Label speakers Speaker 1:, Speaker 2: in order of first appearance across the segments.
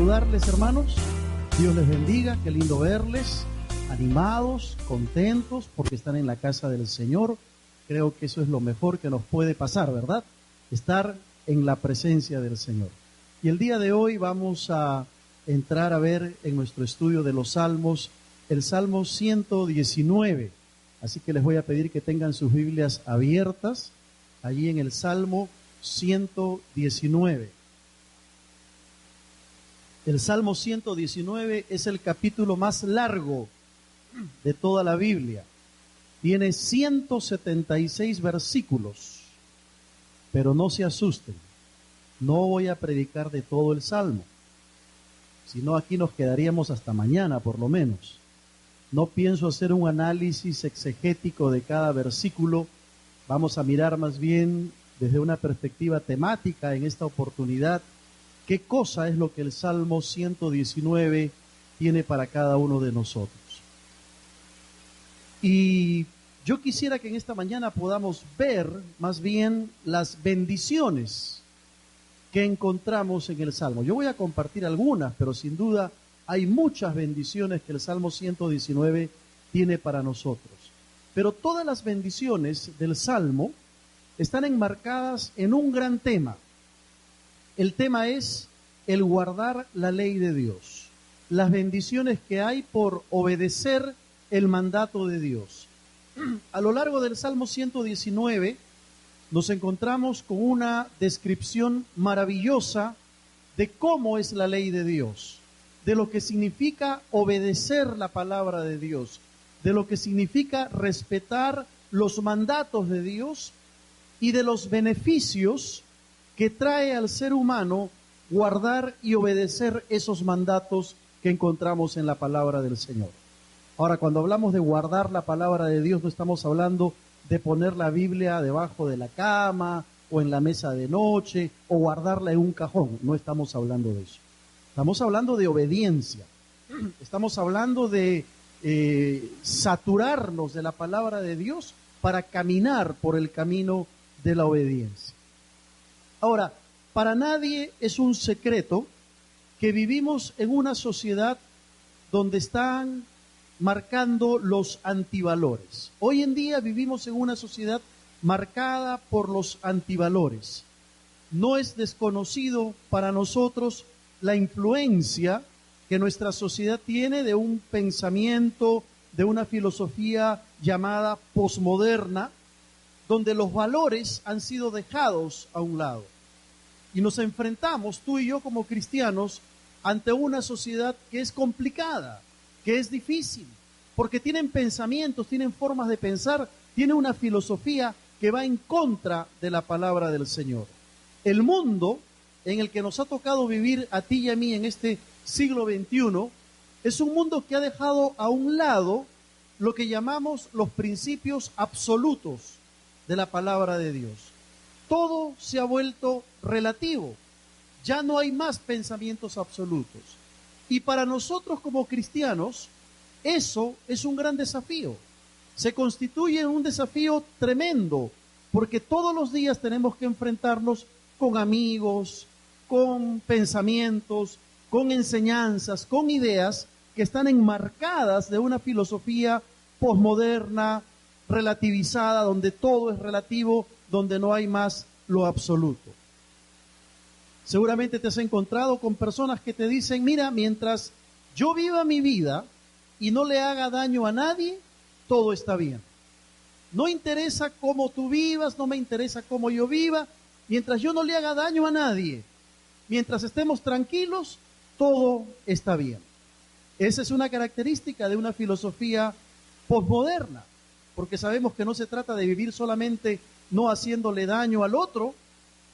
Speaker 1: saludarles, hermanos. Dios les bendiga, qué lindo verles, animados, contentos, porque están en la casa del Señor. Creo que eso es lo mejor que nos puede pasar, ¿verdad? Estar en la presencia del Señor. Y el día de hoy vamos a entrar a ver en nuestro estudio de los Salmos, el Salmo 119. Así que les voy a pedir que tengan sus Biblias abiertas, allí en el Salmo 119. El Salmo 119 es el capítulo más largo de toda la Biblia. Tiene 176 versículos, pero no se asusten, no voy a predicar de todo el Salmo, sino aquí nos quedaríamos hasta mañana por lo menos. No pienso hacer un análisis exegético de cada versículo, vamos a mirar más bien desde una perspectiva temática en esta oportunidad. ¿Qué cosa es lo que el Salmo 119 tiene para cada uno de nosotros? Y yo quisiera que en esta mañana podamos ver más bien las bendiciones que encontramos en el Salmo. Yo voy a compartir algunas, pero sin duda hay muchas bendiciones que el Salmo 119 tiene para nosotros. Pero todas las bendiciones del Salmo están enmarcadas en un gran tema. El tema es el guardar la ley de Dios, las bendiciones que hay por obedecer el mandato de Dios. A lo largo del Salmo 119 nos encontramos con una descripción maravillosa de cómo es la ley de Dios, de lo que significa obedecer la palabra de Dios, de lo que significa respetar los mandatos de Dios y de los beneficios que trae al ser humano guardar y obedecer esos mandatos que encontramos en la palabra del Señor. Ahora, cuando hablamos de guardar la palabra de Dios, no estamos hablando de poner la Biblia debajo de la cama o en la mesa de noche o guardarla en un cajón. No estamos hablando de eso. Estamos hablando de obediencia. Estamos hablando de saturarnos de la palabra de Dios para caminar por el camino de la obediencia. Ahora, para nadie es un secreto que vivimos en una sociedad donde están marcando los antivalores. Hoy en día vivimos en una sociedad marcada por los antivalores. No es desconocido para nosotros la influencia que nuestra sociedad tiene de un pensamiento, de una filosofía llamada posmoderna, donde los valores han sido dejados a un lado. Y nos enfrentamos, tú y yo como cristianos, ante una sociedad que es complicada, que es difícil, porque tienen pensamientos, tienen formas de pensar, tiene una filosofía que va en contra de la palabra del Señor. El mundo en el que nos ha tocado vivir a ti y a mí en este siglo XXI es un mundo que ha dejado a un lado lo que llamamos los principios absolutos de la palabra de Dios. Todo se ha vuelto relativo, ya no hay más pensamientos absolutos. Y para nosotros como cristianos, eso es un gran desafío. Se constituye en un desafío tremendo, porque todos los días tenemos que enfrentarnos con amigos, con pensamientos, con enseñanzas, con ideas que están enmarcadas de una filosofía posmoderna, relativizada, donde todo es relativo, donde no hay más lo absoluto. Seguramente te has encontrado con personas que te dicen, mira, mientras yo viva mi vida y no le haga daño a nadie, todo está bien. No interesa cómo tú vivas, no me interesa cómo yo viva, mientras yo no le haga daño a nadie, mientras estemos tranquilos, todo está bien. Esa es una característica de una filosofía posmoderna, porque sabemos que no se trata de vivir solamente no haciéndole daño al otro,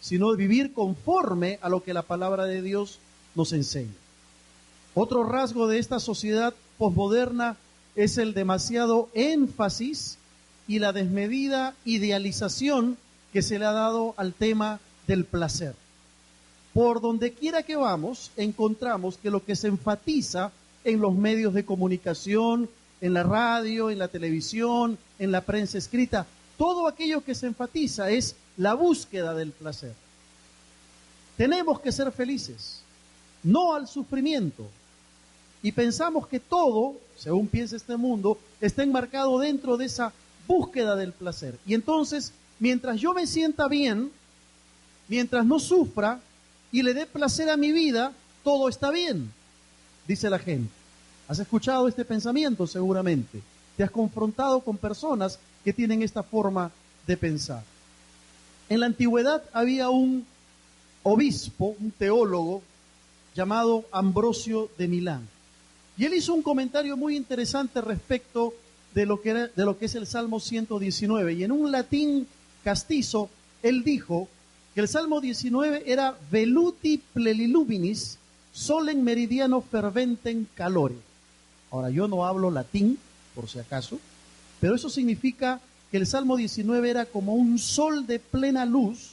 Speaker 1: sino de vivir conforme a lo que la palabra de Dios nos enseña. Otro rasgo de esta sociedad posmoderna es el demasiado énfasis y la desmedida idealización que se le ha dado al tema del placer. Por donde quiera que vamos, encontramos que lo que se enfatiza en los medios de comunicación, en la radio, en la televisión, en la prensa escrita, todo aquello que se enfatiza es la búsqueda del placer. Tenemos que ser felices. no al sufrimiento. Y pensamos que todo, según piensa este mundo, está enmarcado dentro de esa búsqueda del placer. Y entonces, mientras yo me sienta bien, mientras no sufra y le dé placer a mi vida, todo está bien, dice la gente. ¿Has escuchado este pensamiento? Seguramente. Te has confrontado con personas que tienen esta forma de pensar. En la antigüedad había un obispo, un teólogo, llamado Ambrosio de Milán. Y él hizo un comentario muy interesante respecto de lo que es el Salmo 119. Y en un latín castizo, él dijo que el Salmo 19 era veluti pleniluminis solem meridiano ferventem calore. Ahora, yo no hablo latín, por si acaso, pero eso significa que el Salmo 19 era como un sol de plena luz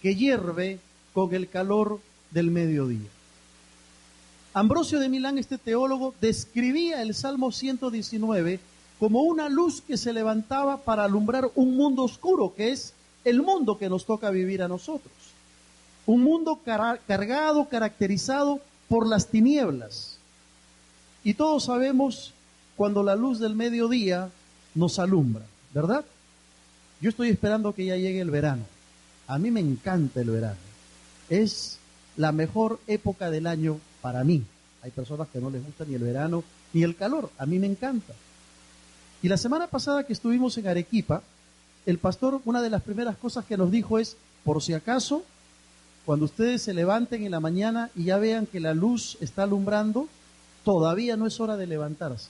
Speaker 1: que hierve con el calor del mediodía. Ambrosio de Milán, este teólogo, describía el Salmo 119 como una luz que se levantaba para alumbrar un mundo oscuro, que es el mundo que nos toca vivir a nosotros. Un mundo cargado, caracterizado por las tinieblas. Y todos sabemos cuando la luz del mediodía nos alumbra, ¿verdad? Yo estoy esperando que ya llegue el verano. A mí me encanta el verano. Es la mejor época del año para mí. Hay personas que no les gusta ni el verano ni el calor. A mí me encanta. Y la semana pasada que estuvimos en Arequipa, el pastor, una de las primeras cosas que nos dijo es, por si acaso, cuando ustedes se levanten en la mañana y ya vean que la luz está alumbrando, todavía no es hora de levantarse,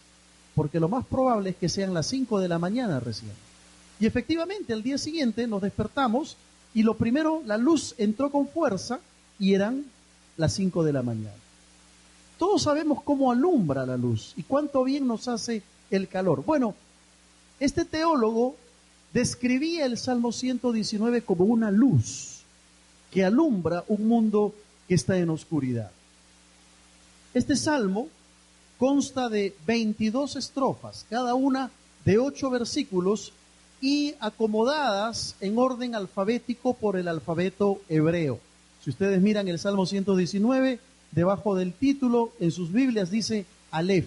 Speaker 1: porque lo más probable es que sean las 5 de la mañana recién. Y efectivamente, al día siguiente nos despertamos y lo primero, la luz entró con fuerza y eran las 5 de la mañana. Todos sabemos cómo alumbra la luz y cuánto bien nos hace el calor. Bueno, este teólogo describía el Salmo 119 como una luz que alumbra un mundo que está en oscuridad. Este salmo consta de 22 estrofas, cada una de 8 versículos y acomodadas en orden alfabético por el alfabeto hebreo. Si ustedes miran el Salmo 119, debajo del título en sus Biblias dice Aleph.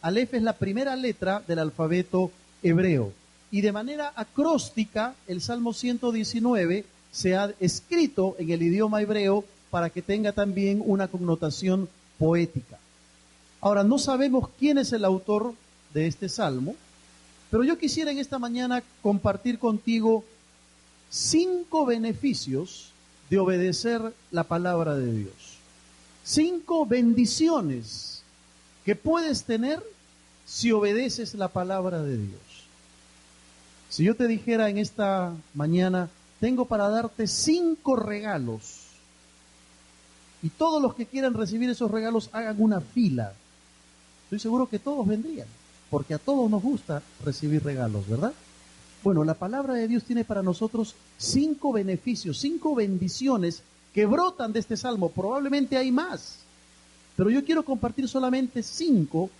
Speaker 1: Aleph es la primera letra del alfabeto hebreo. Y de manera acróstica, el Salmo 119 se ha escrito en el idioma hebreo para que tenga también una connotación poética. Ahora, no sabemos quién es el autor de este salmo, pero yo quisiera en esta mañana compartir contigo 5 beneficios de obedecer la palabra de Dios. 5 bendiciones que puedes tener si obedeces la palabra de Dios. Si yo te dijera en esta mañana, tengo para darte 5 regalos, y todos los que quieran recibir esos regalos hagan una fila, estoy seguro que todos vendrían, porque a todos nos gusta recibir regalos, ¿verdad? Bueno, la palabra de Dios tiene para nosotros 5 beneficios, 5 bendiciones que brotan de este salmo. Probablemente hay más, pero yo quiero compartir solamente 5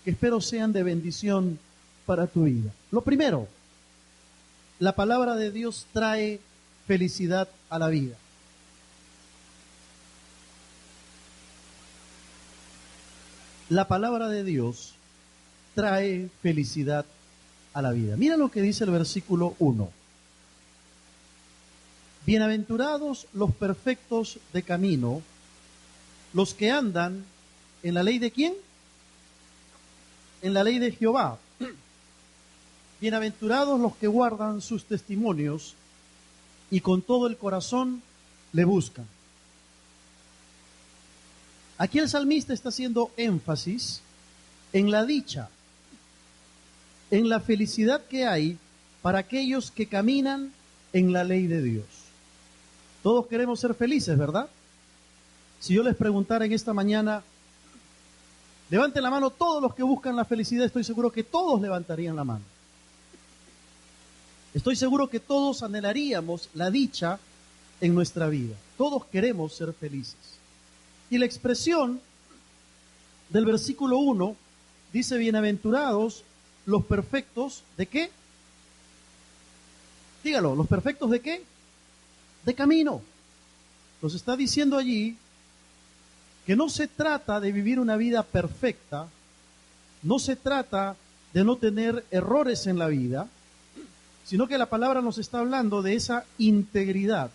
Speaker 1: que espero sean de bendición para tu vida. Lo primero, la palabra de Dios trae felicidad a la vida. La palabra de Dios trae felicidad a la vida. Mira lo que dice el versículo 1. Bienaventurados los perfectos de camino, los que andan en la ley de ¿quién? En la ley de Jehová. Bienaventurados los que guardan sus testimonios y con todo el corazón le buscan. Aquí el salmista está haciendo énfasis en la dicha, en la felicidad que hay para aquellos que caminan en la ley de Dios. Todos queremos ser felices, ¿verdad? Si yo les preguntara en esta mañana, levanten la mano todos los que buscan la felicidad, estoy seguro que todos levantarían la mano. Estoy seguro que todos anhelaríamos la dicha en nuestra vida. Todos queremos ser felices. Y la expresión del versículo 1 dice, bienaventurados los perfectos, ¿de qué? Dígalo, ¿los perfectos de qué? De camino. Nos está diciendo allí que no se trata de vivir una vida perfecta, no se trata de no tener errores en la vida, sino que la palabra nos está hablando de esa integridad,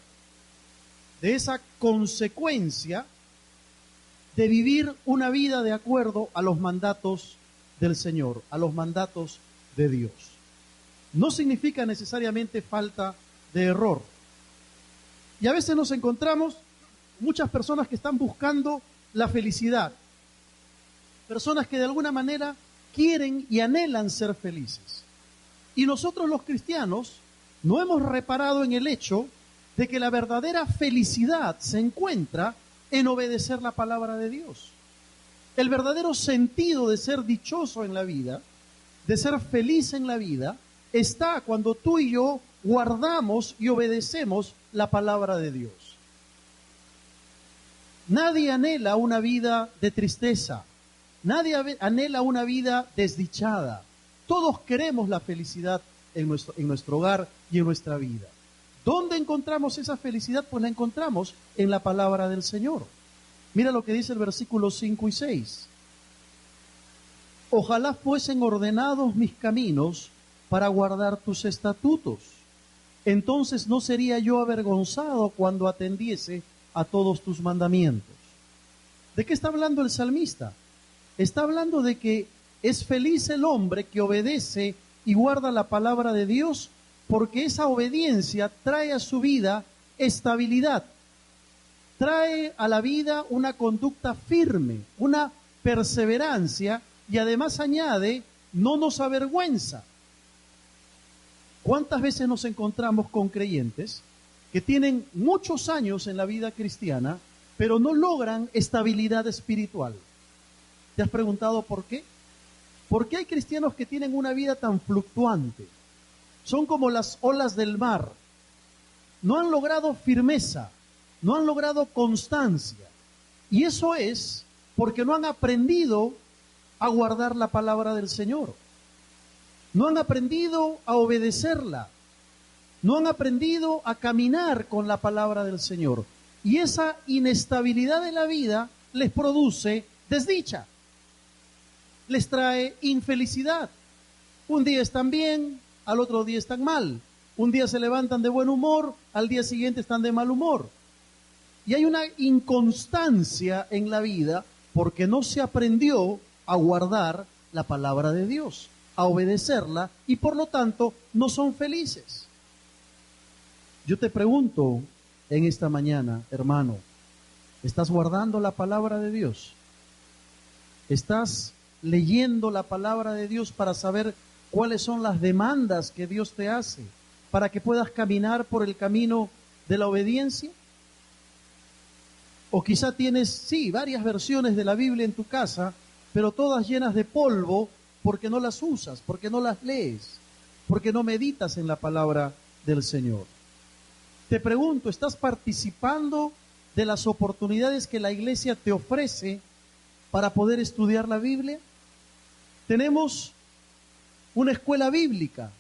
Speaker 1: de esa consecuencia de vivir una vida de acuerdo a los mandatos del Señor, a los mandatos de Dios. No significa necesariamente falta de error. Y a veces nos encontramos muchas personas que están buscando la felicidad, personas que de alguna manera quieren y anhelan ser felices. Y nosotros los cristianos no hemos reparado en el hecho de que la verdadera felicidad se encuentra en obedecer la palabra de Dios. El verdadero sentido de ser dichoso en la vida, de ser feliz en la vida, está cuando tú y yo guardamos y obedecemos la palabra de Dios. Nadie anhela una vida de tristeza, nadie anhela una vida desdichada. Todos queremos la felicidad en nuestro hogar y en nuestra vida. ¿Dónde encontramos esa felicidad? Pues la encontramos en la palabra del Señor. Mira lo que dice el versículo 5 y 6. Ojalá fuesen ordenados mis caminos para guardar tus estatutos. Entonces no sería yo avergonzado cuando atendiese a todos tus mandamientos. ¿De qué está hablando el salmista? Está hablando de que es feliz el hombre que obedece y guarda la palabra de Dios, porque esa obediencia trae a su vida estabilidad, trae a la vida una conducta firme, una perseverancia, y además añade, no nos avergüenza. ¿Cuántas veces nos encontramos con creyentes que tienen muchos años en la vida cristiana, pero no logran estabilidad espiritual? ¿Te has preguntado por qué? ¿Por qué hay cristianos que tienen una vida tan fluctuante? Son como las olas del mar. No han logrado firmeza, no han logrado constancia. Y eso es porque no han aprendido a guardar la palabra del Señor. No han aprendido a obedecerla. No han aprendido a caminar con la palabra del Señor. Y esa inestabilidad de la vida les produce desdicha. Les trae infelicidad. Un día están bien, al otro día están mal. Un día se levantan de buen humor, al día siguiente están de mal humor. Y hay una inconstancia en la vida porque no se aprendió a guardar la palabra de Dios, a obedecerla, y por lo tanto no son felices. Yo te pregunto en esta mañana, hermano, ¿estás guardando la palabra de Dios? ¿Estás leyendo la palabra de Dios para saber cuáles son las demandas que Dios te hace, para que puedas caminar por el camino de la obediencia? O quizá tienes, sí, varias versiones de la Biblia en tu casa, pero todas llenas de polvo porque no las usas, porque no las lees, porque no meditas en la palabra del Señor. Te pregunto, ¿estás participando de las oportunidades que la iglesia te ofrece para poder estudiar la Biblia? Tenemos una escuela bíblica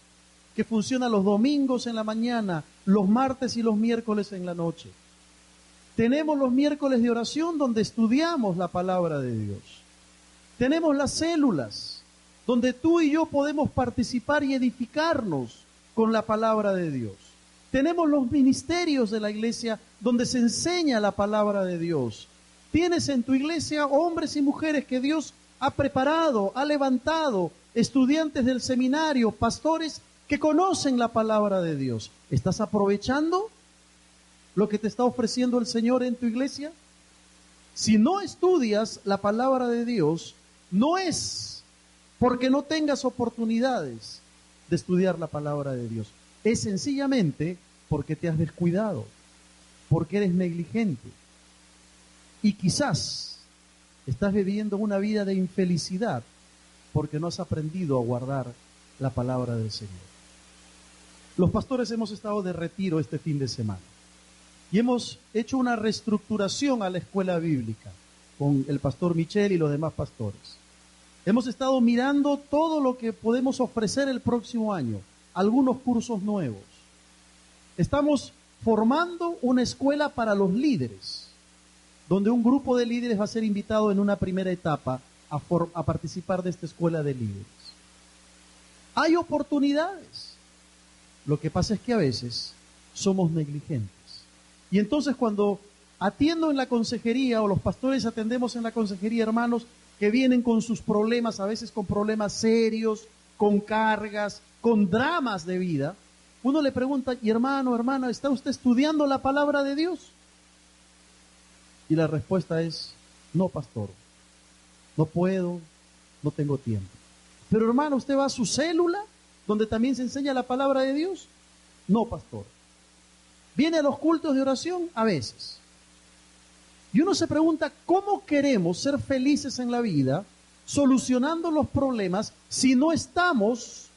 Speaker 1: que funciona los domingos en la mañana, los martes y los miércoles en la noche. Tenemos los miércoles de oración donde estudiamos la palabra de Dios. Tenemos las células donde tú y yo podemos participar y edificarnos con la palabra de Dios. Tenemos los ministerios de la iglesia donde se enseña la palabra de Dios. Tienes en tu iglesia hombres y mujeres que Dios ha preparado, ha levantado, estudiantes del seminario, pastores que conocen la palabra de Dios. ¿Estás aprovechando lo que te está ofreciendo el Señor en tu iglesia? Si no estudias la palabra de Dios, no es porque no tengas oportunidades de estudiar la palabra de Dios. Es sencillamente porque te has descuidado, porque eres negligente. Y quizás estás viviendo una vida de infelicidad porque no has aprendido a guardar la palabra del Señor. Los pastores hemos estado de retiro este fin de semana y hemos hecho una reestructuración a la escuela bíblica con el pastor Michel y los demás pastores. Hemos estado mirando todo lo que podemos ofrecer el próximo año, algunos cursos nuevos. Estamos formando una escuela para los líderes, donde un grupo de líderes va a ser invitado en una primera etapa a participar de esta escuela de líderes. Hay oportunidades. Lo que pasa es que a veces somos negligentes. Y entonces cuando atiendo en la consejería, o los pastores atendemos en la consejería, hermanos que vienen con sus problemas, a veces con problemas serios, con cargas, con dramas de vida, uno le pregunta: y hermano, hermana, ¿está usted estudiando la palabra de Dios? Y la respuesta es: no, pastor, no puedo, no tengo tiempo. Pero hermano, ¿usted va a su célula donde también se enseña la palabra de Dios? No, pastor. ¿Viene a los cultos de oración? A veces. Y uno se pregunta: ¿cómo queremos ser felices en la vida solucionando los problemas si no estamos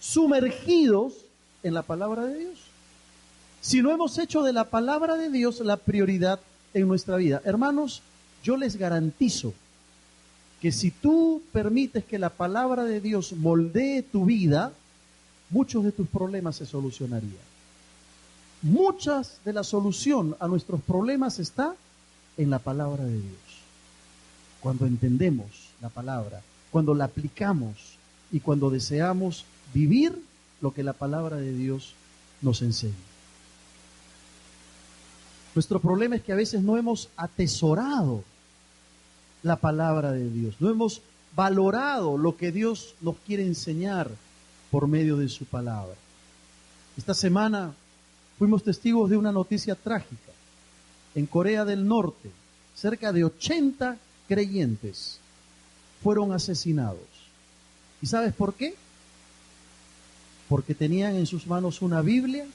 Speaker 1: sumergidos en la palabra de Dios? Si no hemos hecho de la palabra de Dios la prioridad en nuestra vida. Hermanos, yo les garantizo que si tú permites que la palabra de Dios moldee tu vida, muchos de tus problemas se solucionarían. Muchas de la solución a nuestros problemas está en la palabra de Dios. Cuando entendemos la palabra, cuando la aplicamos y cuando deseamos vivir lo que la palabra de Dios nos enseña. Nuestro problema es que a veces no hemos atesorado la palabra de Dios, no hemos valorado lo que Dios nos quiere enseñar por medio de su palabra. Esta semana fuimos testigos de una noticia trágica. En Corea del Norte, cerca de 80 creyentes fueron asesinados. ¿Y sabes por qué? Porque tenían en sus manos una Biblia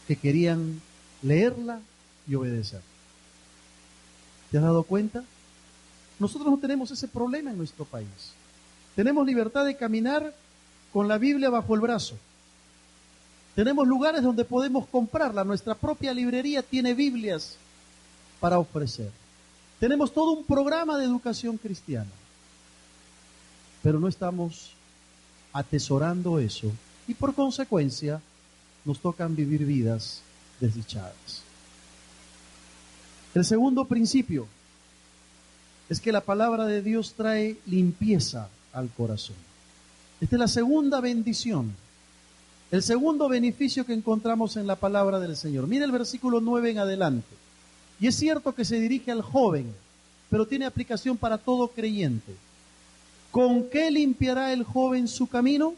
Speaker 1: que querían leerla y obedecer. ¿Te has dado cuenta? Nosotros no tenemos ese problema en nuestro país. Tenemos libertad de caminar con la Biblia bajo el brazo. Tenemos lugares donde podemos comprarla. Nuestra propia librería tiene Biblias para ofrecer. Tenemos todo un programa de educación cristiana. Pero no estamos atesorando eso. Y por consecuencia, nos tocan vivir vidas desdichadas. El segundo principio es que la palabra de Dios trae limpieza al corazón. Esta es la segunda bendición. El segundo beneficio que encontramos en la palabra del Señor. Mira el versículo 9 en adelante. Y es cierto que se dirige al joven, pero tiene aplicación para todo creyente. ¿Con qué limpiará el joven su camino?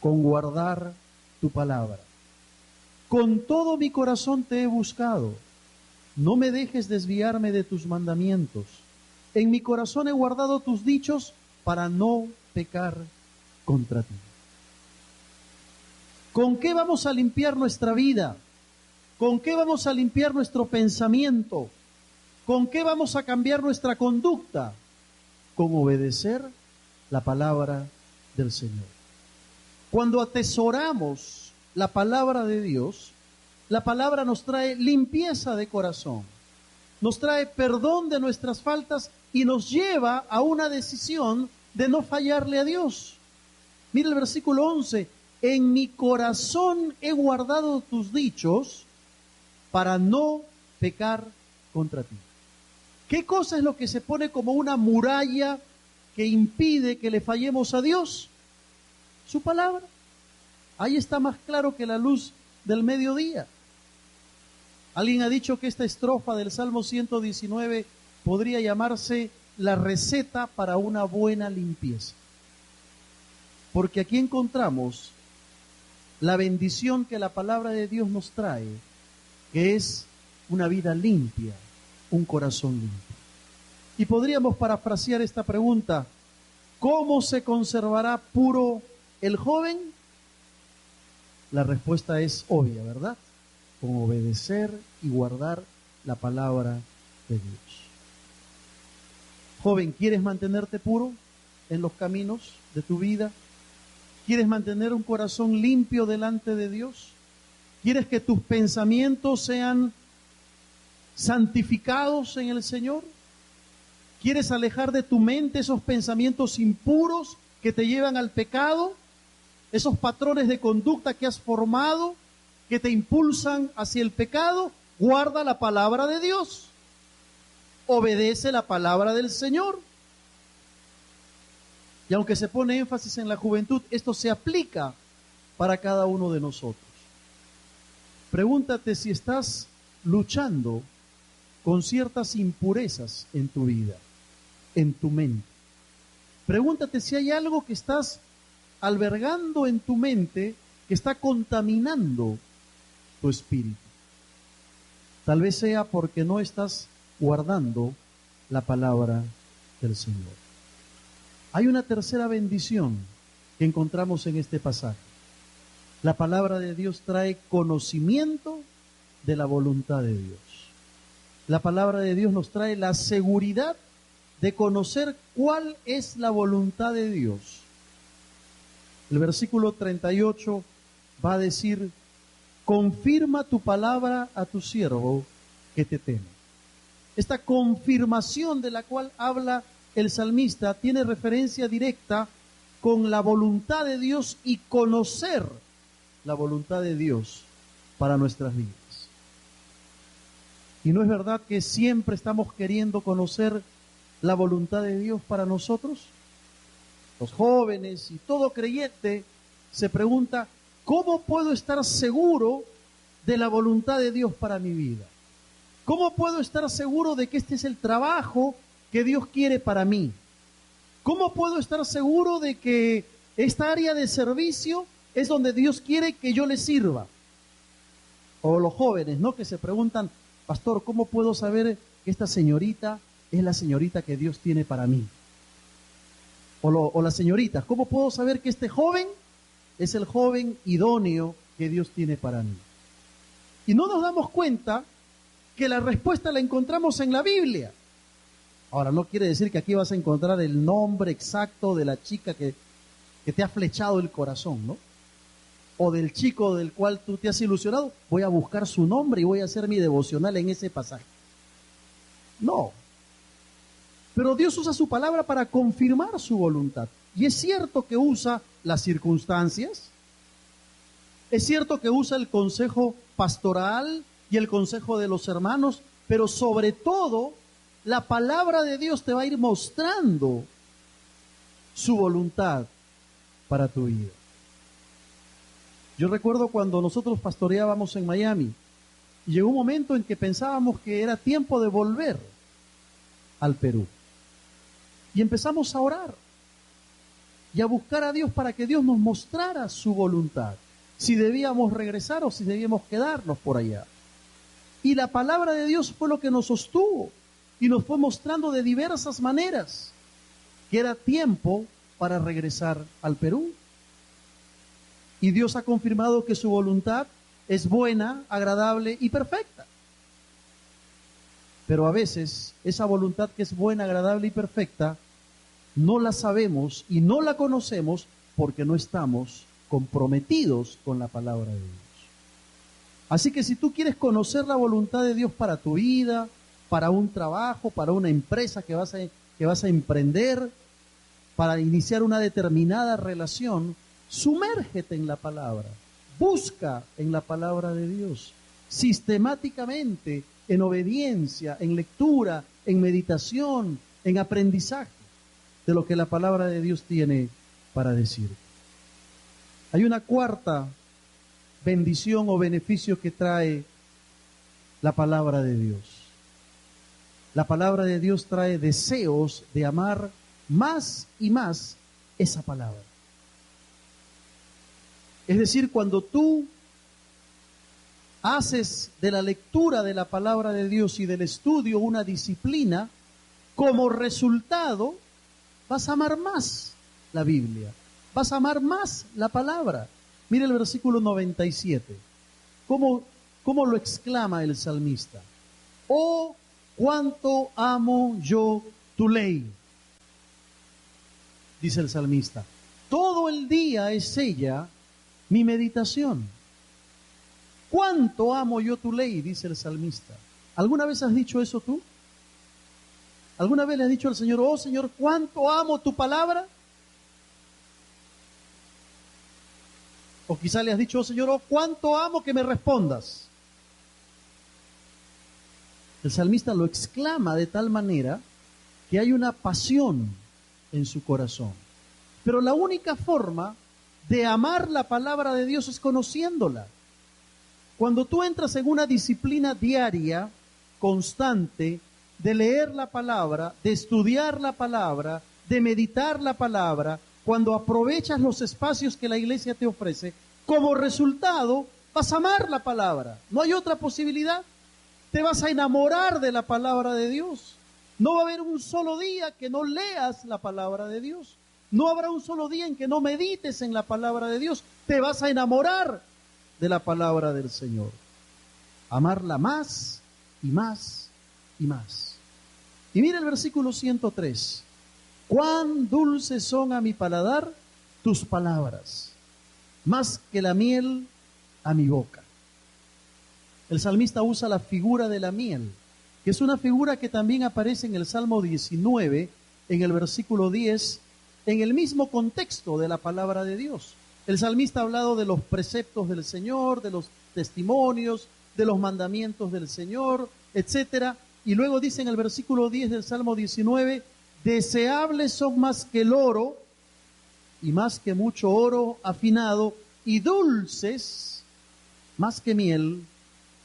Speaker 1: Con guardar tu palabra. Con todo mi corazón te he buscado. No me dejes desviarme de tus mandamientos. En mi corazón he guardado tus dichos para no pecar contra ti. ¿Con qué vamos a limpiar nuestra vida? ¿Con qué vamos a limpiar nuestro pensamiento? ¿Con qué vamos a cambiar nuestra conducta? Con obedecer la palabra del Señor. Cuando atesoramos la palabra de Dios, la palabra nos trae limpieza de corazón, nos trae perdón de nuestras faltas y nos lleva a una decisión de no fallarle a Dios. Mira el versículo 11. En mi corazón he guardado tus dichos para no pecar contra ti. ¿Qué cosa es lo que se pone como una muralla que impide que le fallemos a Dios? Su palabra. Ahí está más claro que la luz del mediodía. Alguien ha dicho que esta estrofa del Salmo 119 podría llamarse la receta para una buena limpieza. Porque aquí encontramos la bendición que la palabra de Dios nos trae, que es una vida limpia, un corazón limpio. Y podríamos parafrasear esta pregunta: ¿cómo se conservará puro el joven? La respuesta es obvia, ¿verdad? Con obedecer y guardar la palabra de Dios. Joven, ¿quieres mantenerte puro en los caminos de tu vida? ¿Quieres mantener un corazón limpio delante de Dios? ¿Quieres que tus pensamientos sean santificados en el Señor? ¿Quieres alejar de tu mente esos pensamientos impuros que te llevan al pecado? Esos patrones de conducta que has formado, que te impulsan hacia el pecado. Guarda la palabra de Dios. obedece la palabra del Señor. Y aunque se pone énfasis en la juventud, esto se aplica para cada uno de nosotros. Pregúntate si estás luchando con ciertas impurezas en tu vida, en tu mente. Pregúntate si hay algo que estás albergando en tu mente que está contaminando tu espíritu. Tal vez sea porque no estás guardando la palabra del Señor. Hay una tercera bendición que encontramos en este pasaje. La palabra de Dios trae conocimiento de la voluntad de Dios. La palabra de Dios nos trae la seguridad de conocer cuál es la voluntad de Dios. El versículo 38 va a decir: confirma tu palabra a tu siervo que te teme. Esta confirmación de la cual habla el salmista tiene referencia directa con la voluntad de Dios y conocer la voluntad de Dios para nuestras vidas. ¿Y no es verdad que siempre estamos queriendo conocer la voluntad de Dios para nosotros? Los jóvenes y todo creyente se pregunta: ¿cómo puedo estar seguro de la voluntad de Dios para mi vida? ¿Cómo puedo estar seguro de que este es el trabajo que Dios quiere para mí? ¿Cómo puedo estar seguro de que esta área de servicio es donde Dios quiere que yo le sirva? O los jóvenes, ¿no?, que se preguntan: pastor, ¿cómo puedo saber que esta señorita es la señorita que Dios tiene para mí? O las señoritas, ¿cómo puedo saber que este joven es el joven idóneo que Dios tiene para mí? Y no nos damos cuenta que la respuesta la encontramos en la Biblia. Ahora, no quiere decir que aquí vas a encontrar el nombre exacto de la chica que te ha flechado el corazón, ¿no? O del chico del cual tú te has ilusionado. Voy a buscar su nombre y voy a hacer mi devocional en ese pasaje. No. Pero Dios usa su palabra para confirmar su voluntad. Y es cierto que usa las circunstancias. Es cierto que usa el consejo pastoral y el consejo de los hermanos. Pero sobre todo, la palabra de Dios te va a ir mostrando su voluntad para tu vida. Yo recuerdo cuando nosotros pastoreábamos en Miami, y llegó un momento en que pensábamos que era tiempo de volver al Perú. Y empezamos a orar y a buscar a Dios para que Dios nos mostrara su voluntad, si debíamos regresar o si debíamos quedarnos por allá. Y la palabra de Dios fue lo que nos sostuvo y nos fue mostrando de diversas maneras que era tiempo para regresar al Perú. Y Dios ha confirmado que su voluntad es buena, agradable y perfecta. Pero a veces esa voluntad que es buena, agradable y perfecta no la sabemos y no la conocemos porque no estamos comprometidos con la palabra de Dios. Así que si tú quieres conocer la voluntad de Dios para tu vida, para un trabajo, para una empresa que vas a emprender, para iniciar una determinada relación, sumérgete en la palabra, busca en la palabra de Dios, sistemáticamente, en obediencia, en lectura, en meditación, en aprendizaje de lo que la palabra de Dios tiene para decir. Hay una cuarta bendición o beneficio que trae la palabra de Dios. La palabra de Dios trae deseos de amar más y más esa palabra. Es decir, cuando tú haces de la lectura de la palabra de Dios y del estudio una disciplina, como resultado vas a amar más la Biblia, vas a amar más la palabra. Mire el versículo 97, ¿cómo lo exclama el salmista? Oh, cuánto amo yo tu ley, dice el salmista. Todo el día es ella mi meditación. ¿Cuánto amo yo tu ley?, dice el salmista. ¿Alguna vez has dicho eso tú? ¿Alguna vez le has dicho al Señor: oh Señor, cuánto amo tu palabra? O quizá le has dicho: oh Señor, oh, cuánto amo que me respondas. El salmista lo exclama de tal manera que hay una pasión en su corazón. Pero la única forma de amar la palabra de Dios es conociéndola. Cuando tú entras en una disciplina diaria, constante, de leer la palabra, de estudiar la palabra, de meditar la palabra, cuando aprovechas los espacios que la iglesia te ofrece, como resultado vas a amar la palabra. No hay otra posibilidad. Te vas a enamorar de la palabra de Dios. No va a haber un solo día que no leas la palabra de Dios. No habrá un solo día en que no medites en la palabra de Dios. Te vas a enamorar de la palabra del Señor. Amarla más y más y más. Y mira el versículo 103. Cuán dulces son a mi paladar tus palabras, más que la miel a mi boca. El salmista usa la figura de la miel, que es una figura que también aparece en el Salmo 19, en el versículo 10, en el mismo contexto de la palabra de Dios. El salmista ha hablado de los preceptos del Señor, de los testimonios, de los mandamientos del Señor, etcétera. Y luego dice en el versículo 10 del Salmo 19, deseables son más que el oro, y más que mucho oro afinado, y dulces más que miel,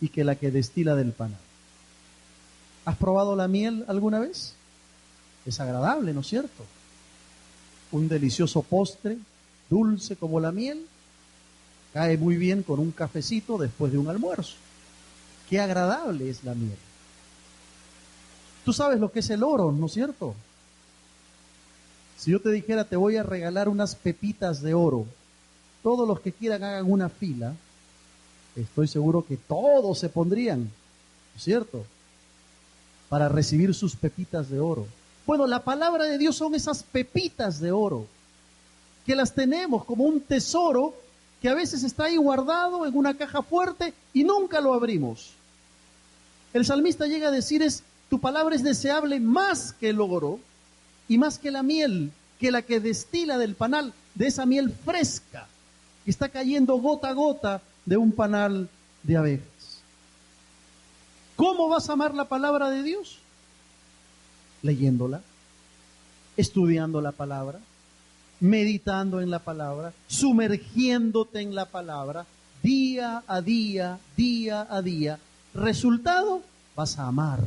Speaker 1: y que la que destila del panal. ¿Has probado la miel alguna vez? Es agradable, ¿no es cierto? Un delicioso postre, dulce como la miel, cae muy bien con un cafecito después de un almuerzo. Qué agradable es la miel. Tú sabes lo que es el oro, ¿no es cierto? Si yo te dijera, te voy a regalar unas pepitas de oro, todos los que quieran hagan una fila, estoy seguro que todos se pondrían, ¿no es cierto?, para recibir sus pepitas de oro. Bueno, la palabra de Dios son esas pepitas de oro, que las tenemos como un tesoro que a veces está ahí guardado en una caja fuerte y nunca lo abrimos. El salmista llega a decir, tu palabra es deseable más que el oro y más que la miel, que la que destila del panal, de esa miel fresca que está cayendo gota a gota de un panal de abejas. ¿Cómo vas a amar la palabra de Dios? Leyéndola, estudiando la palabra, meditando en la palabra, sumergiéndote en la palabra, día a día, día a día. Resultado, vas a amar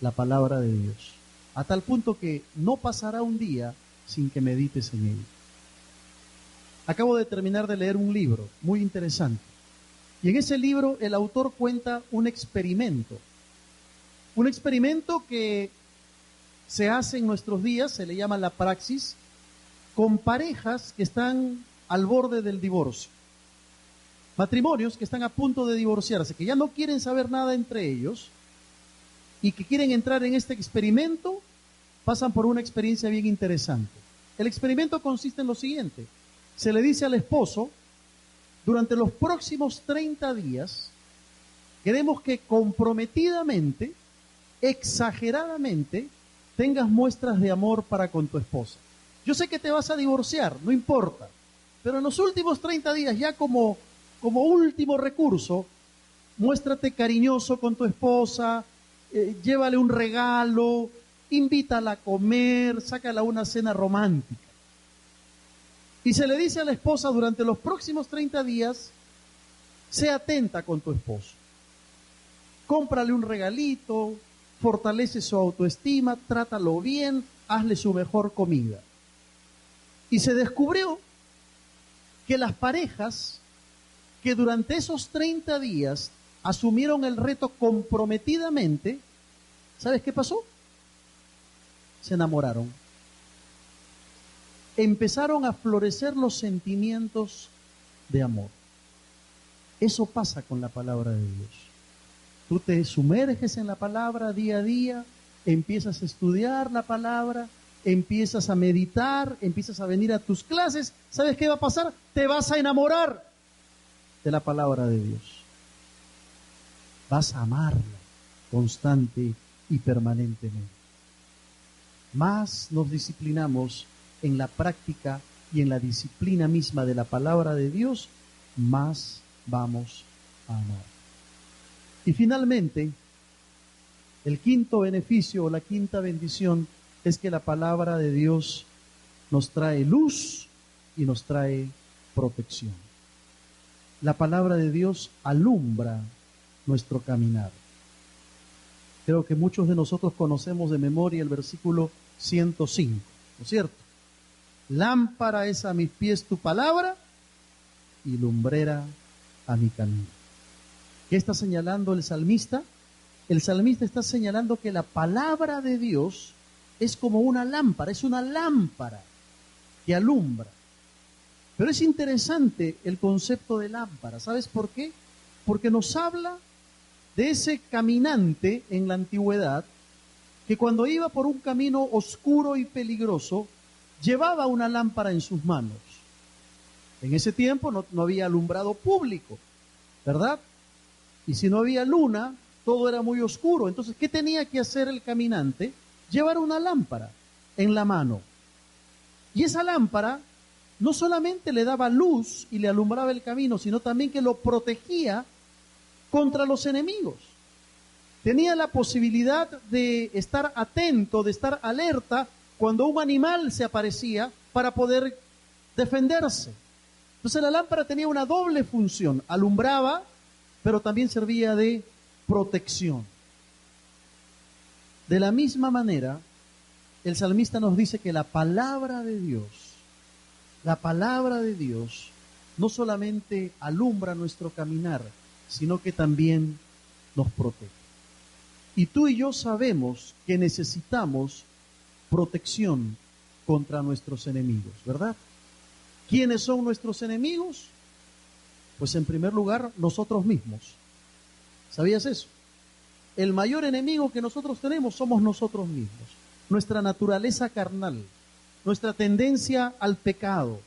Speaker 1: la palabra de Dios, a tal punto que no pasará un día sin que medites en ella. Acabo de terminar de leer un libro muy interesante. Y en ese libro el autor cuenta un experimento que se hace en nuestros días, se le llama la praxis, con parejas que están al borde del divorcio. Matrimonios que están a punto de divorciarse, que ya no quieren saber nada entre ellos y que quieren entrar en este experimento, pasan por una experiencia bien interesante. El experimento consiste en lo siguiente: se le dice al esposo, durante los próximos 30 días, queremos que comprometidamente, exageradamente, tengas muestras de amor para con tu esposa. Yo sé que te vas a divorciar, no importa, pero en los últimos 30 días, ya como último recurso, muéstrate cariñoso con tu esposa, llévale un regalo, invítala a comer, sácala a una cena romántica. Y se le dice a la esposa, durante los próximos 30 días, sé atenta con tu esposo. Cómprale un regalito, fortalece su autoestima, trátalo bien, hazle su mejor comida. Y se descubrió que las parejas que durante esos 30 días asumieron el reto comprometidamente, ¿sabes qué pasó? Se enamoraron. Empezaron a florecer los sentimientos de amor. Eso pasa con la palabra de Dios. Tú te sumerges en la palabra día a día, empiezas a estudiar la palabra, empiezas a meditar, empiezas a venir a tus clases. ¿Sabes qué va a pasar? Te vas a enamorar de la palabra de Dios. Vas a amarla constante y permanentemente. Más nos disciplinamos en la práctica y en la disciplina misma de la palabra de Dios, más vamos a amar. Y finalmente, El quinto beneficio o la quinta bendición es que la palabra de Dios nos trae luz y nos trae protección. La palabra de Dios alumbra nuestro caminar. Creo que muchos de nosotros conocemos de memoria el versículo 105, ¿no es cierto? Lámpara es a mis pies tu palabra y lumbrera a mi camino. ¿Qué está señalando el salmista? El salmista está señalando que la palabra de Dios es como una lámpara, es una lámpara que alumbra. Pero es interesante el concepto de lámpara. ¿Sabes por qué? Porque nos habla de ese caminante en la antigüedad que cuando iba por un camino oscuro y peligroso, llevaba una lámpara en sus manos. En ese tiempo no había alumbrado público, ¿verdad? Y si no había luna, todo era muy oscuro. Entonces, ¿qué tenía que hacer el caminante? Llevar una lámpara en la mano. Y esa lámpara no solamente le daba luz y le alumbraba el camino, sino también que lo protegía contra los enemigos. Tenía la posibilidad de estar atento, de estar alerta cuando un animal se aparecía para poder defenderse. Entonces la lámpara tenía una doble función, alumbraba, pero también servía de protección. De la misma manera, el salmista nos dice que la palabra de Dios no solamente alumbra nuestro caminar, sino que también nos protege. Y tú y yo sabemos que necesitamos protección contra nuestros enemigos, ¿verdad? ¿Quiénes son nuestros enemigos? Pues en primer lugar, nosotros mismos. ¿Sabías eso? El mayor enemigo que nosotros tenemos somos nosotros mismos. Nuestra naturaleza carnal, nuestra tendencia al pecado,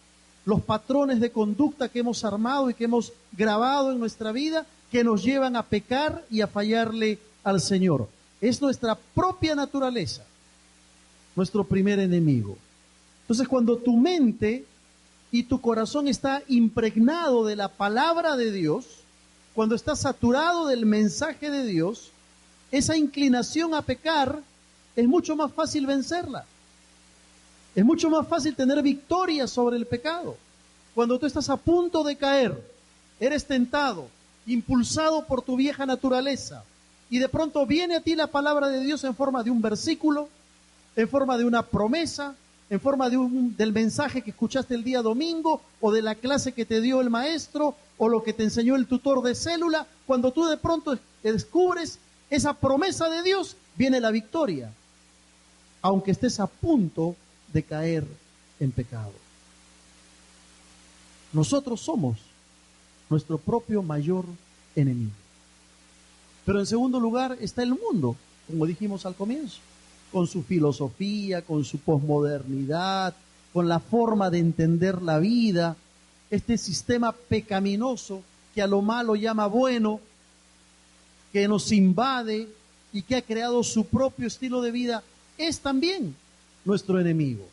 Speaker 1: los patrones de conducta que hemos armado y que hemos grabado en nuestra vida que nos llevan a pecar y a fallarle al Señor. Es nuestra propia naturaleza, nuestro primer enemigo. Entonces, cuando tu mente y tu corazón está impregnado de la palabra de Dios, cuando está saturado del mensaje de Dios, esa inclinación a pecar es mucho más fácil vencerla. Es mucho más fácil tener victoria sobre el pecado. Cuando tú estás a punto de caer, eres tentado, impulsado por tu vieja naturaleza, y de pronto viene a ti la palabra de Dios en forma de un versículo, en forma de una promesa, en forma del mensaje que escuchaste el día domingo, o de la clase que te dio el maestro, o lo que te enseñó el tutor de célula. Cuando tú de pronto descubres esa promesa de Dios, viene la victoria, aunque estés a punto de caer en pecado. Nosotros somos nuestro propio mayor enemigo. Pero en segundo lugar está el mundo, como dijimos al comienzo, con su filosofía, con su posmodernidad, con la forma de entender la vida, este sistema pecaminoso que a lo malo llama bueno, que nos invade y que ha creado su propio estilo de vida, es también nuestro enemigo.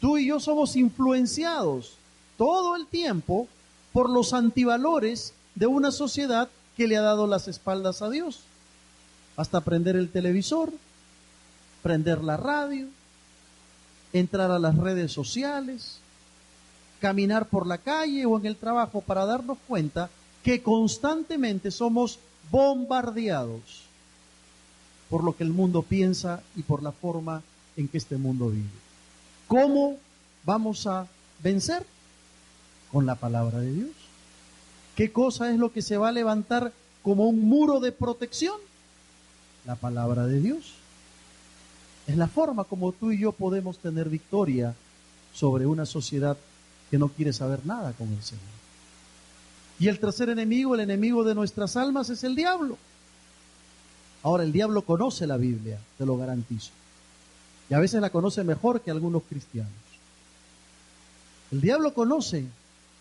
Speaker 1: Tú y yo somos influenciados todo el tiempo por los antivalores de una sociedad que le ha dado las espaldas a Dios. Hasta prender el televisor, prender la radio, entrar a las redes sociales, caminar por la calle o en el trabajo para darnos cuenta que constantemente somos bombardeados por lo que el mundo piensa y por la forma en que este mundo vive. ¿Cómo vamos a vencer? Con la palabra de Dios. ¿Qué cosa es lo que se va a levantar como un muro de protección? La palabra de Dios. Es la forma como tú y yo podemos tener victoria sobre una sociedad que no quiere saber nada con el Señor. Y el tercer enemigo, el enemigo de nuestras almas, es el diablo. Ahora, el diablo conoce la Biblia, te lo garantizo. Y a veces la conoce mejor que algunos cristianos. El diablo conoce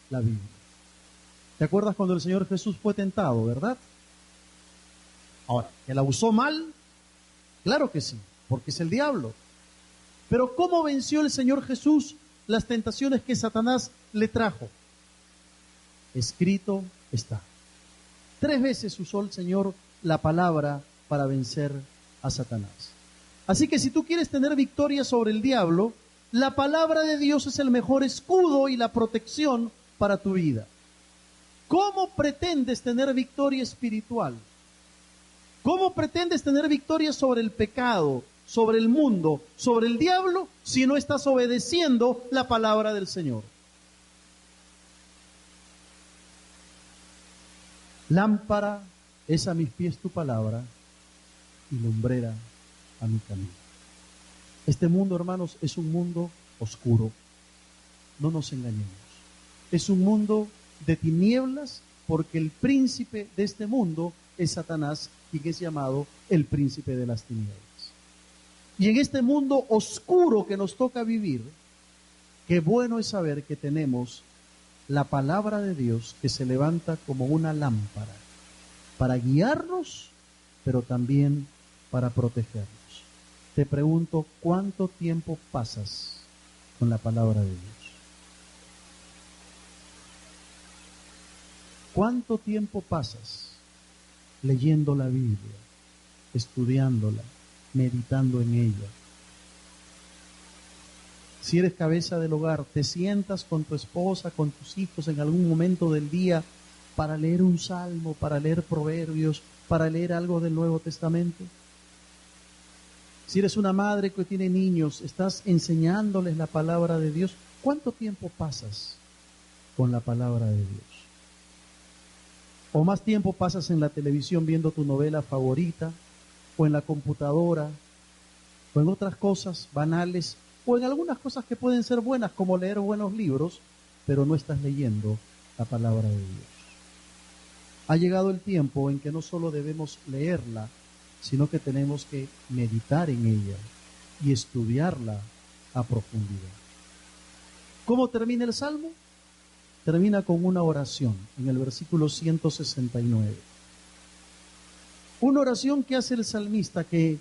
Speaker 1: la Biblia. ¿Te acuerdas cuando el Señor Jesús fue tentado, verdad? Ahora, ¿que la usó mal? Claro que sí, porque es el diablo. Pero ¿cómo venció el Señor Jesús las tentaciones que Satanás le trajo? Escrito está. 3 veces usó el Señor la palabra para vencer a Satanás. Así que si tú quieres tener victoria sobre el diablo, la palabra de Dios es el mejor escudo y la protección para tu vida. ¿Cómo pretendes tener victoria espiritual? ¿Cómo pretendes tener victoria sobre el pecado, sobre el mundo, sobre el diablo, si no estás obedeciendo la palabra del Señor? Lámpara es a mis pies tu palabra y lumbrera a mi camino. Este mundo, hermanos, es un mundo oscuro. No nos engañemos. Es un mundo de tinieblas porque el príncipe de este mundo es Satanás, quien es llamado el príncipe de las tinieblas. Y en este mundo oscuro que nos toca vivir, qué bueno es saber que tenemos la palabra de Dios que se levanta como una lámpara para guiarnos, pero también para protegernos. Te pregunto, ¿cuánto tiempo pasas con la palabra de Dios? ¿Cuánto tiempo pasas leyendo la Biblia, estudiándola, meditando en ella? Si eres cabeza del hogar, ¿te sientas con tu esposa, con tus hijos en algún momento del día para leer un salmo, para leer proverbios, para leer algo del Nuevo Testamento? Si eres una madre que tiene niños, ¿estás enseñándoles la palabra de Dios? ¿Cuánto tiempo pasas con la palabra de Dios? ¿O más tiempo pasas en la televisión viendo tu novela favorita, o en la computadora, o en otras cosas banales, o en algunas cosas que pueden ser buenas, como leer buenos libros, pero no estás leyendo la palabra de Dios? Ha llegado el tiempo en que no solo debemos leerla, sino que tenemos que meditar en ella y estudiarla a profundidad. ¿Cómo termina el Salmo? Termina con una oración en el versículo 169. Una oración que hace el salmista que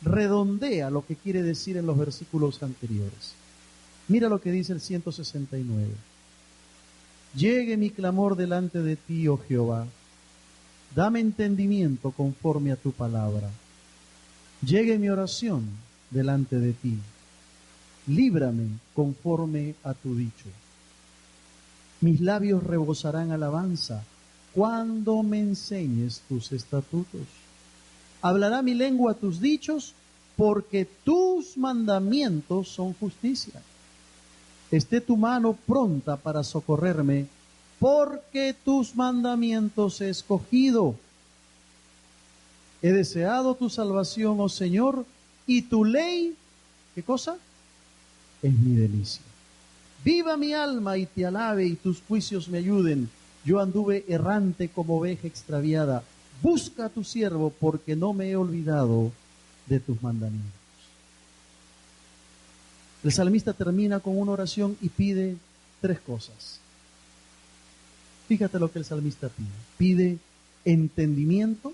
Speaker 1: redondea lo que quiere decir en los versículos anteriores. Mira lo que dice el 169. Llegue mi clamor delante de ti, oh Jehová. Dame entendimiento conforme a tu palabra. Llegue mi oración delante de ti. Líbrame conforme a tu dicho. Mis labios rebosarán alabanza cuando me enseñes tus estatutos. Hablará mi lengua tus dichos, porque tus mandamientos son justicia. Esté tu mano pronta para socorrerme, porque tus mandamientos he escogido. He deseado tu salvación, oh Señor, y tu ley, ¿qué cosa? Es mi delicia. Viva mi alma y te alabe, y tus juicios me ayuden. Yo anduve errante como oveja extraviada. Busca a tu siervo, porque no me he olvidado de tus mandamientos. El salmista termina con una oración y pide tres cosas. Fíjate lo que el salmista pide. Pide entendimiento,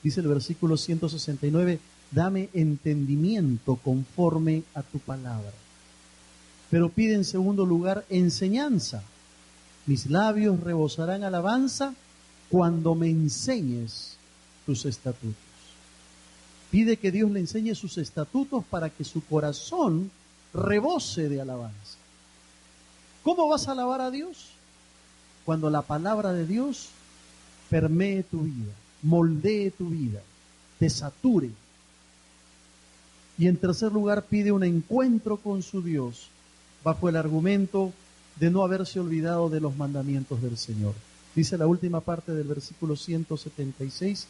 Speaker 1: dice el versículo 169, dame entendimiento conforme a tu palabra. Pero pide en segundo lugar enseñanza. Mis labios rebosarán alabanza cuando me enseñes tus estatutos. Pide que Dios le enseñe sus estatutos para que su corazón rebose de alabanza. ¿Cómo vas a alabar a Dios? Cuando la palabra de Dios permee tu vida, moldee tu vida, te sature. Y en tercer lugar pide un encuentro con su Dios bajo el argumento de no haberse olvidado de los mandamientos del Señor. Dice la última parte del versículo 176,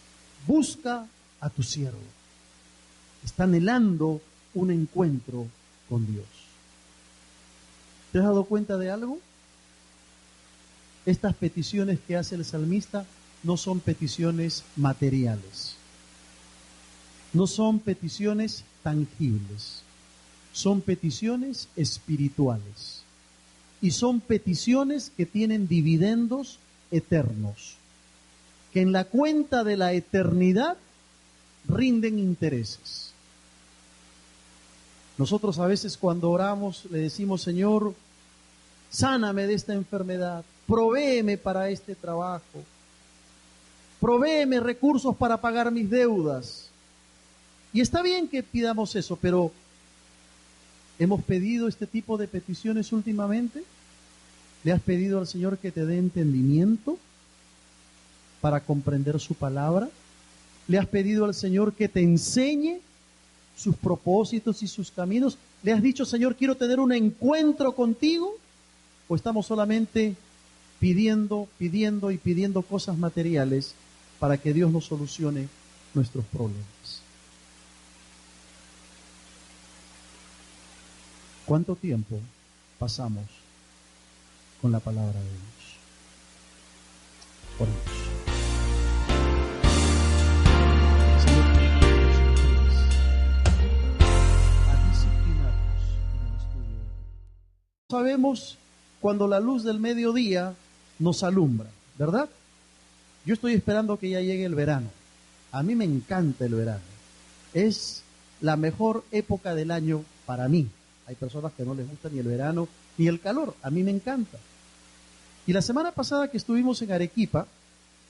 Speaker 1: busca a tu siervo. Está anhelando un encuentro con Dios. ¿Te has dado cuenta de algo? Estas peticiones que hace el salmista no son peticiones materiales, no son peticiones tangibles, son peticiones espirituales y son peticiones que tienen dividendos eternos, que en la cuenta de la eternidad rinden intereses. Nosotros a veces cuando oramos le decimos, Señor, sáname de esta enfermedad, provéeme para este trabajo. provéeme recursos para pagar mis deudas. Y está bien que pidamos eso, pero ¿hemos pedido este tipo de peticiones últimamente? ¿Le has pedido al Señor que te dé entendimiento para comprender su palabra? ¿Le has pedido al Señor que te enseñe sus propósitos y sus caminos? ¿Le has dicho, Señor, quiero tener un encuentro contigo? ¿O estamos solamente pidiendo y pidiendo cosas materiales para que Dios nos solucione nuestros problemas? ¿Cuánto tiempo pasamos con la palabra de Dios? Oremos. Señor, a disciplinarnos en el estudio de hoy. Sabemos cuando la luz del mediodía nos alumbra, ¿verdad? Yo estoy esperando que ya llegue el verano. A mí me encanta el verano. Es la mejor época del año para mí. Hay personas que no les gusta ni el verano ni el calor. A mí me encanta. Y la semana pasada que estuvimos en Arequipa,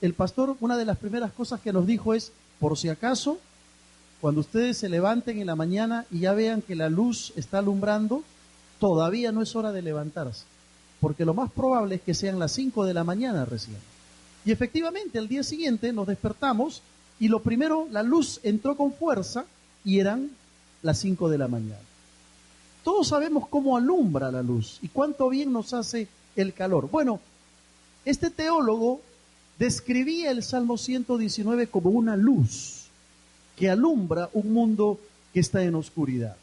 Speaker 1: el pastor, una de las primeras cosas que nos dijo es, por si acaso, cuando ustedes se levanten en la mañana y ya vean que la luz está alumbrando, todavía no es hora de levantarse, porque lo más probable es que sean las 5 de la mañana recién. Y efectivamente, al día siguiente nos despertamos y lo primero, la luz entró con fuerza y eran las 5 de la mañana. Todos sabemos cómo alumbra la luz y cuánto bien nos hace el calor. Bueno, este teólogo describía el Salmo 119 como una luz que alumbra un mundo que está en oscuridad.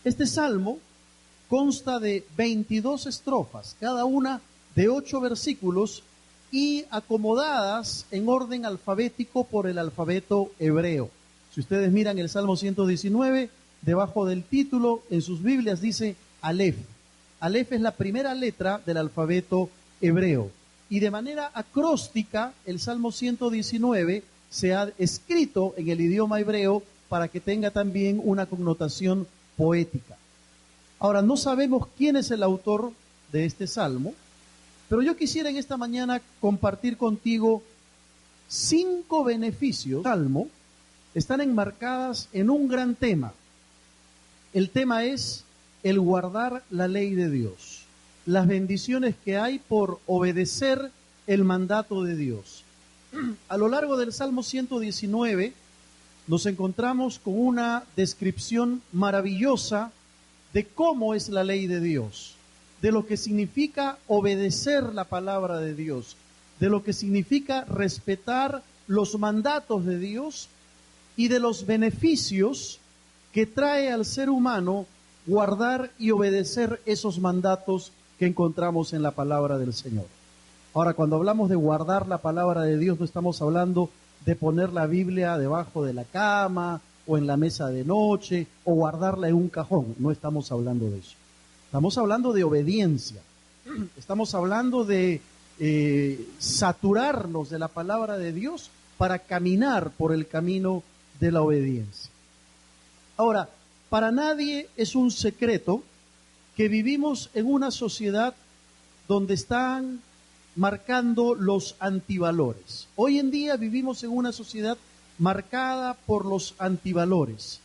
Speaker 1: Este salmo consta de 22 estrofas, cada una de 8 versículos y acomodadas en orden alfabético por el alfabeto hebreo. Si ustedes miran el Salmo 119, debajo del título en sus Biblias dice Aleph. Aleph es la primera letra del alfabeto hebreo. Y de manera acróstica, el Salmo 119 se ha escrito en el idioma hebreo para que tenga también una connotación poética. Ahora, no sabemos quién es el autor de este salmo, pero yo quisiera en esta mañana compartir contigo 5 beneficios. El salmo están enmarcadas en un gran tema. El tema es el guardar la ley de Dios, las bendiciones que hay por obedecer el mandato de Dios. A lo largo del Salmo 119 nos encontramos con una descripción maravillosa de cómo es la ley de Dios, de lo que significa obedecer la palabra de Dios, de lo que significa respetar los mandatos de Dios y de los beneficios que trae al ser humano guardar y obedecer esos mandatos que encontramos en la palabra del Señor. Ahora, cuando hablamos de guardar la palabra de Dios, no estamos hablando de poner la Biblia debajo de la cama o en la mesa de noche o guardarla en un cajón. No estamos hablando de eso. Estamos hablando de obediencia. Estamos hablando de saturarnos de la palabra de Dios para caminar por el camino de la obediencia. Ahora, para nadie es un secreto que vivimos en una sociedad donde están marcando los antivalores. Hoy en día vivimos en una sociedad marcada por los antivalores.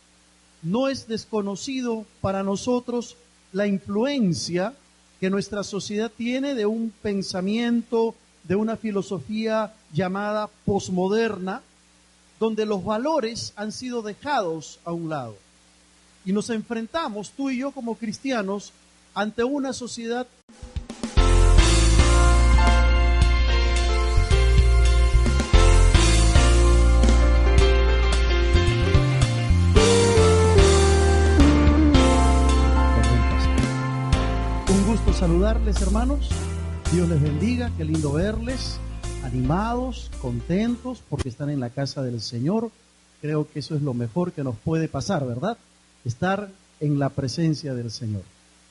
Speaker 1: No es desconocido para nosotros la influencia que nuestra sociedad tiene de un pensamiento, de una filosofía llamada posmoderna, donde los valores han sido dejados a un lado. Y nos enfrentamos, tú y yo como cristianos, ante una sociedad Un gusto saludarles, hermanos. Dios les bendiga, qué lindo verles, animados, contentos, porque están en la casa del Señor. Creo que eso es lo mejor que nos puede pasar, ¿verdad? Estar en la presencia del Señor.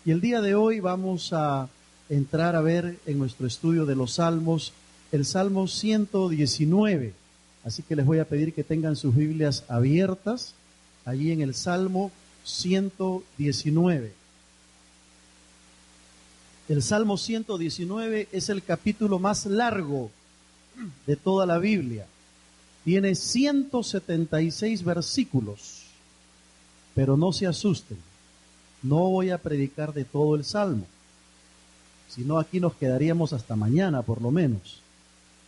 Speaker 1: Y el día de hoy vamos a entrar a ver en nuestro estudio de los Salmos, el Salmo 119. Así que les voy a pedir que tengan sus Biblias abiertas, allí en el Salmo 119. El Salmo 119 es el capítulo más largo de toda la Biblia. Tiene 176 versículos, pero no se asusten, no voy a predicar de todo el Salmo, sino aquí nos quedaríamos hasta mañana por lo menos.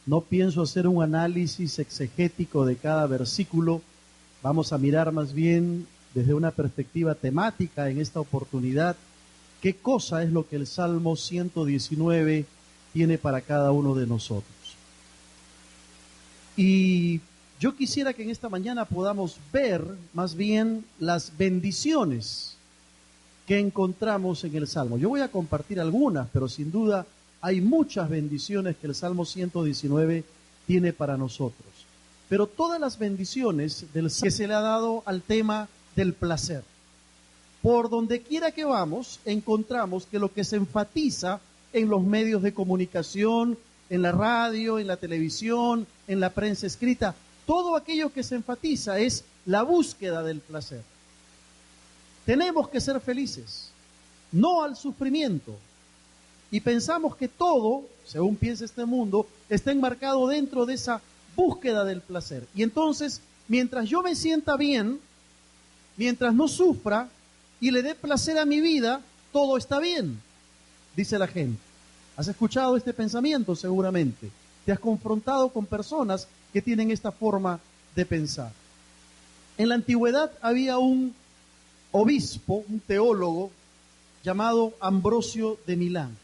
Speaker 1: No pienso hacer un análisis exegético de cada versículo, vamos a mirar más bien desde una perspectiva temática en esta oportunidad, qué cosa es lo que el Salmo 119 tiene para cada uno de nosotros. Y yo quisiera que en esta mañana podamos ver más bien las bendiciones que encontramos en el Salmo. Yo voy a compartir algunas, pero sin duda hay muchas bendiciones que el Salmo 119 tiene para nosotros. Pero todas las bendiciones que se le ha dado al tema del placer. Por donde quiera que vamos, encontramos que lo que se enfatiza en los medios de comunicación, en la radio, en la televisión, en la prensa escrita, todo aquello que se enfatiza es la búsqueda del placer. Tenemos que ser felices, no al sufrimiento. Y pensamos que todo, según piensa este mundo, está enmarcado dentro de esa búsqueda del placer. Y entonces, mientras yo me sienta bien, mientras no sufra y le dé placer a mi vida, todo está bien, dice la gente. ¿Has escuchado este pensamiento? Seguramente. Te has confrontado con personas que tienen esta forma de pensar. En la antigüedad había un obispo, un teólogo, llamado Ambrosio de Milán.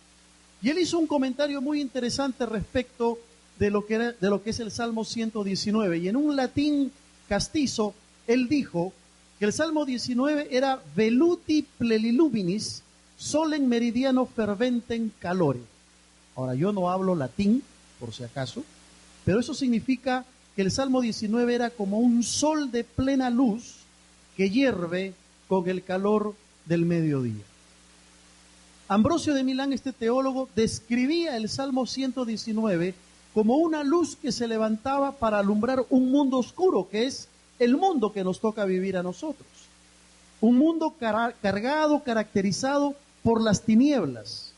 Speaker 1: Y él hizo un comentario muy interesante respecto de lo que es el Salmo 119. Y en un latín castizo, él dijo que el Salmo 19 era veluti pleniluminis solem meridiano ferventem calore. Ahora, yo no hablo latín, por si acaso, pero eso significa que el Salmo 19 era como un sol de plena luz que hierve con el calor del mediodía. Ambrosio de Milán, este teólogo, describía el Salmo 119 como una luz que se levantaba para alumbrar un mundo oscuro, que es el mundo que nos toca vivir a nosotros. Un mundo cargado, caracterizado por las tinieblas.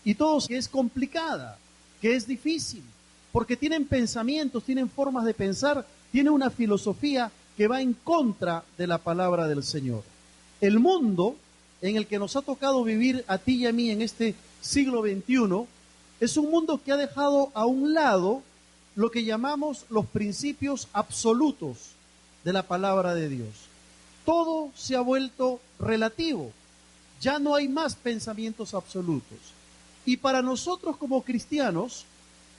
Speaker 1: Y todo que es complicada, que es difícil, porque tienen pensamientos, tienen formas de pensar, tiene una filosofía que va en contra de la palabra del Señor. El mundo en el que nos ha tocado vivir a ti y a mí en este siglo XXI es un mundo que ha dejado a un lado lo que llamamos los principios absolutos de la palabra de Dios. Todo se ha vuelto relativo, ya no hay más pensamientos absolutos. Y para nosotros como cristianos,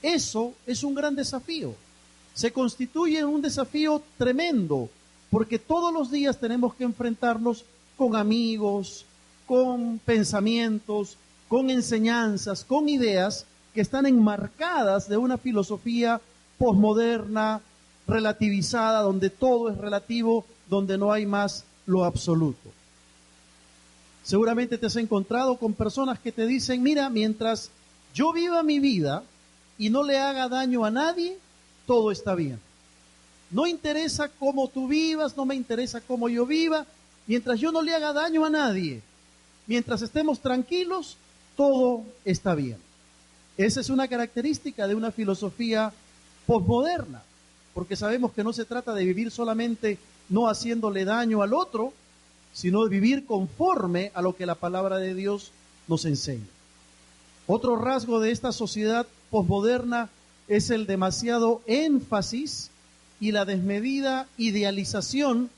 Speaker 1: eso es un gran desafío. Se constituye en un desafío tremendo, porque todos los días tenemos que enfrentarnos con amigos, con pensamientos, con enseñanzas, con ideas que están enmarcadas de una filosofía posmoderna, relativizada, donde todo es relativo, donde no hay más lo absoluto. Seguramente te has encontrado con personas que te dicen, mira, mientras yo viva mi vida y no le haga daño a nadie, todo está bien. No interesa cómo tú vivas, no me interesa cómo yo viva, mientras yo no le haga daño a nadie, mientras estemos tranquilos, todo está bien. Esa es una característica de una filosofía posmoderna, porque sabemos que no se trata de vivir solamente no haciéndole daño al otro, sino de vivir conforme a lo que la palabra de Dios nos enseña. Otro rasgo de esta sociedad posmoderna es el demasiado énfasis y la desmedida idealización